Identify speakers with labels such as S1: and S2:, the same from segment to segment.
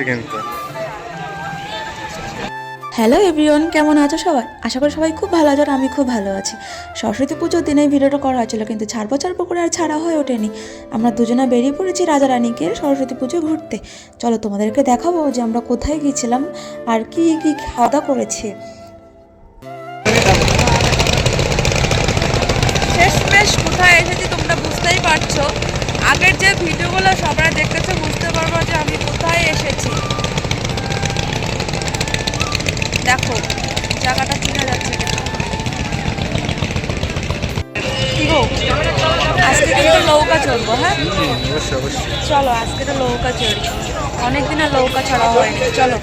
S1: কিন্তু
S2: hello everyone, কেমন আছো সবাই? আশা করি সবাই খুব ভালো আছো আর আমি খুব ভালো আছি। সরস্বতী পুজোর দিনে এই ভিডিওটা করা হয়েছিল, কিন্তু ছাড়বো করে আর ছাড়া হয়ে ওঠেনি। আমরা দুজনে বেরিয়ে পড়েছি রাজা রানীকে সরস্বতী পুজো ঘুরতে। চলো তোমাদেরকে দেখাবো যে আমরা কোথায় গিয়েছিলাম আর কি কি খাওয়া দাওয়া করেছি। শেষমেশ কোথায় এসেছি তোমরা বুঝতেই পারছো। আগের যে ভিডিওগুলো সবাই দেখতেছো বুঝতে পারবো যে আমি কোথায় এসেছি। দেখো জায়গাটা চেনা যাচ্ছে কি গো, আজকে কিন্তু নৌকা চলবো। হ্যাঁ চলো আজকে তো নৌকা চড়ি, অনেকদিন আর নৌকা ছাড়া হয়নি। চলো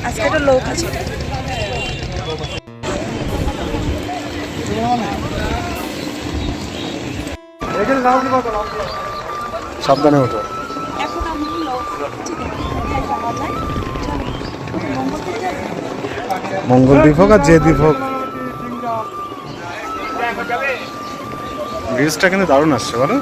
S2: আজকে তো নৌকা চড়ি।
S1: সাবধানে ওঠো।
S2: এখন আমি
S1: মঙ্গল দ্বীপ হোক আর যে দ্বীপ হোক, ব্রিজটা কিন্তু দারুণ আসছে বলো।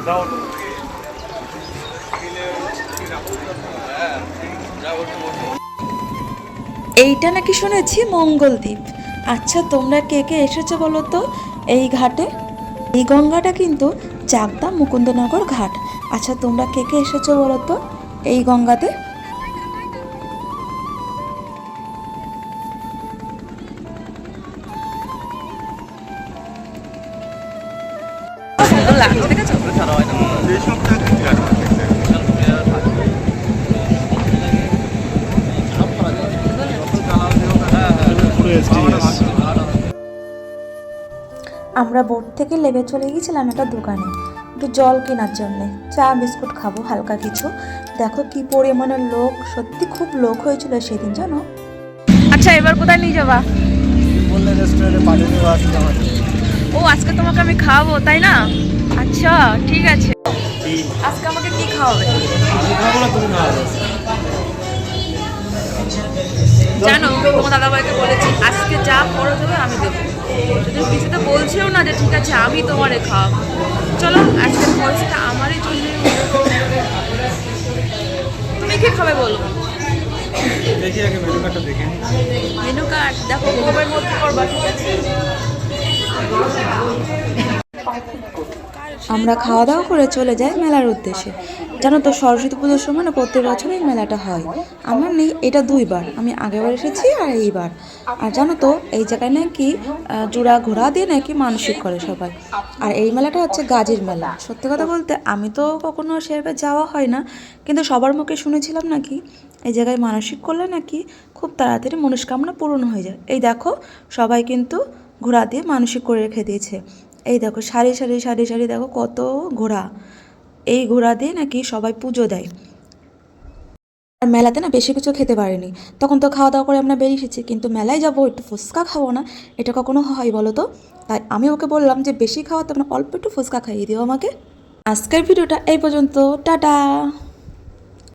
S2: এইটা নাকি শুনেছি মঙ্গলদ্বীপ। আচ্ছা তোমরা কে কে এসেছো বলো তো এই ঘাটে? এই গঙ্গাটা কিন্তু চাকদা মুকুন্দনগর ঘাট। আচ্ছা তোমরা কে কে এসেছো বলো তো এই গঙ্গাতে? আমরা বোট থেকে লেবে চলে গিয়েছিলাম একটা দোকানে একটু জল কেনার জন্যে, চা বিস্কুট খাবো হালকা কিছু। দেখো কি পরিমাণের লোক, সত্যি খুব লোক হয়েছিল সেদিন জানো। আচ্ছা এবার কোথায় নিয়ে যাবা?
S1: বললে রেস্টুরেন্টে পাঠিয়ে দেবো আজকে আমাদের।
S2: ও আজকে তোমাকে আমি খাওয়াবো তাই না? আচ্ছা ঠিক আছে, আজকে আমাকে কি খাওয়াবে?
S1: আমি খাবো না, তুমি খাওয়াবে।
S2: জানো তোমার দাদাভাইকে বলেছি আজকে যা খরচ হবে আমি দেবো, যদি কিছুতে বলছেও না যে ঠিক আছে আমি তোমারে খাওয়াবো। চলো আজকের খরচটা আমারই জন্য। তুমি কি খাবে বলো?
S1: দেখি আগে মেনু কার্ডটা দেখে নিই।
S2: মেনু কার্ড দেখো কবের মধ্যে করবা, ঠিক আছে? আমরা খাওয়া দাওয়া করে চলে যাই মেলার উদ্দেশ্যে। জানো তো সরস্বতী পুজোর সময় না প্রত্যেক বছরই মেলাটা হয়। আমার নেই এটা দুইবার, আমি আগেরবার এসেছি আর এইবার। আর জানো তো এই জায়গায় নাকি জোড়া ঘোড়া দিয়ে নাকি মানসিক করে সবাই। আর এই মেলাটা হচ্ছে গাজীর মেলা। সত্যি কথা বলতে আমি তো কখনো সেভাবে যাওয়া হয় না, কিন্তু সবার মুখে শুনেছিলাম নাকি এই জায়গায় মানসিক করলে নাকি খুব তাড়াতাড়ি মনস্কামনা পূরণ হয়ে যায়। এই দেখো সবাই কিন্তু ঘোড়া দিয়ে মানসিক করে রেখে দিয়েছে। এই দেখো সারি সারি সারি সারি দেখো কত ঘোড়া, এই ঘোড়া দিয়ে নাকি সবাই পুজো দেয়। আর মেলাতে না বেশি কিছু খেতে পারিনি, তখন তো খাওয়া দাওয়া করে আমরা বেরিয়ে এসেছি, কিন্তু মেলায় যাবো একটু ফুচকা খাবো না, এটা কখনো হয় বলো তো? তাই আমি ওকে বললাম যে বেশি খাওয়াতে না, অল্প একটু ফুচকা খাইয়ে দিও আমাকে। আজকের ভিডিওটা এই পর্যন্ত, টাটা।